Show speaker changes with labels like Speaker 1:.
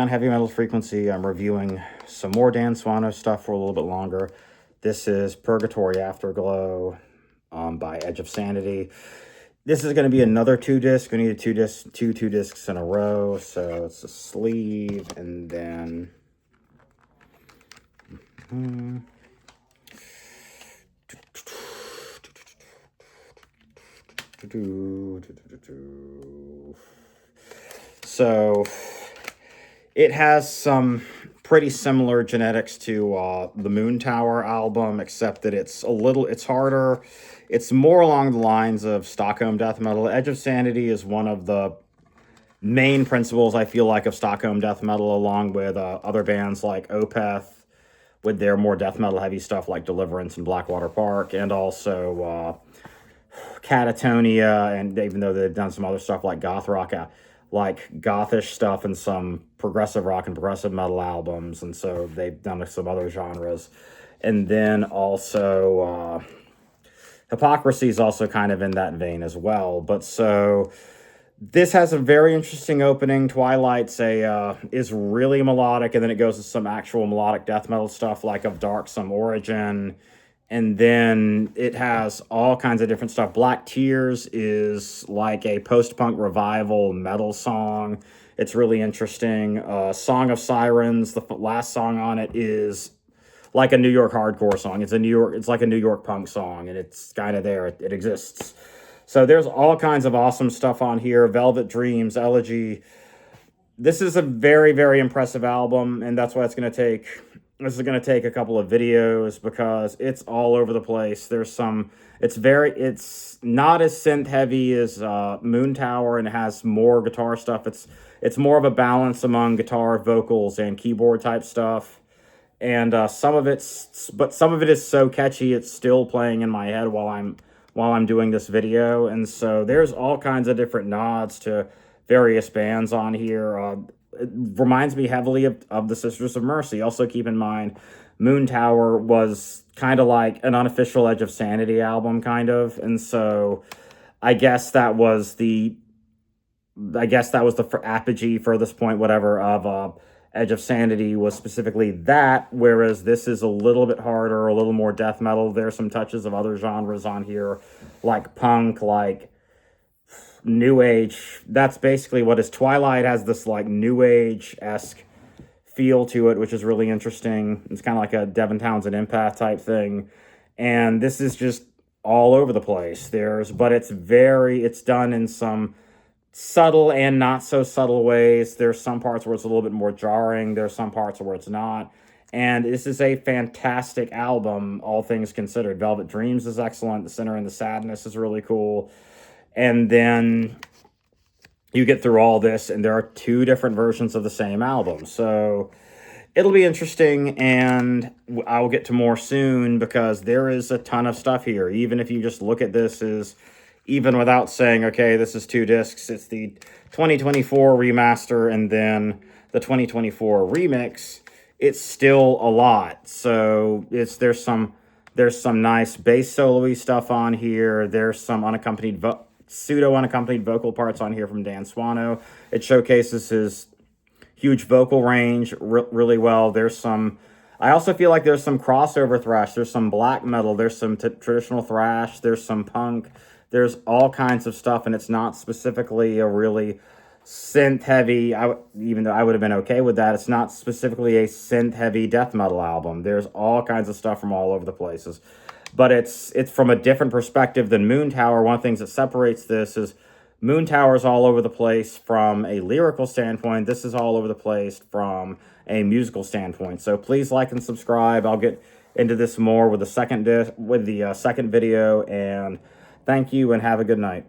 Speaker 1: On Heavy Metal Frequency, I'm reviewing some more Dan Swano stuff for a little bit longer. This is Purgatory Afterglow by Edge of Sanity. This is going to be another 2-disc. We need two discs in a row. So it's a sleeve and then... So it has some pretty similar genetics to the Moon Tower album, except that it's harder. It's more along the lines of Stockholm death metal. Edge of Sanity is one of the main principles, I feel like, of Stockholm death metal, along with other bands like Opeth, with their more death metal heavy stuff like Deliverance and Blackwater Park, and also Catatonia, and even though they've done some other stuff like goth rock, like gothish stuff, and some progressive rock and progressive metal albums, and so they've done some other genres. And then also Hypocrisy is also kind of in that vein as well. But so this has a very interesting opening. Twilight's is really melodic, and then it goes to some actual melodic death metal stuff like Of Dark Some Origin. And then it has all kinds of different stuff. Black Tears is like a post-punk revival metal song. It's really interesting. Song of Sirens, the last song on it, is like a New York hardcore song. It's like a New York punk song, and it's kind of there. It exists. So there's all kinds of awesome stuff on here. Velvet Dreams, Elegy. This is a very, very impressive album, and that's why it's going to take... This is going to take a couple of videos because it's all over the place. There's some... It's not as synth heavy as Moon Tower, and it has more guitar stuff. It's more of a balance among guitar, vocals, and keyboard type stuff. And some of it is so catchy it's still playing in my head while I'm doing this video. And so there's all kinds of different nods to various bands on here. It reminds me heavily of the Sisters of Mercy. Also keep in mind, Moon Tower was kind of like an unofficial Edge of Sanity album, kind of. And so I guess that was the apogee, furthest point, whatever, of Edge of Sanity was specifically that, whereas this is a little bit harder, a little more death metal. There's some touches of other genres on here, like punk, like New Age. That's basically what is. Twilight has this like New Age-esque feel to it, which is really interesting. It's kind of like a Devin Townsend Empath type thing. And this is just all over the place. But it's done in some subtle and not so subtle ways. There's some parts where it's a little bit more jarring. There's some parts where it's not. And this is a fantastic album, all things considered. Velvet Dreams is excellent. The Sinner and the Sadness is really cool. And then you get through all this, and there are 2 different versions of the same album. So it'll be interesting, and I'll get to more soon, because there is a ton of stuff here. Even if you just look at this even without saying, okay, this is 2 discs, it's the 2024 remaster and then the 2024 remix, it's still a lot. So there's some nice bass solo-y stuff on here. There's some pseudo-unaccompanied vocal parts on here from Dan Swano. It showcases his huge vocal range really well. I also feel like there's some crossover thrash. There's some black metal. There's some traditional thrash. There's some punk. There's all kinds of stuff, and it's not specifically a really synth-heavy, even though I would have been okay with that, it's not specifically a synth-heavy death metal album. There's all kinds of stuff from all over the places. But it's from a different perspective than Moon Tower. One of the things that separates this is Moon Tower is all over the place from a lyrical standpoint. This is all over the place from a musical standpoint. So please like and subscribe. I'll get into this more with the second video, and thank you and have a good night.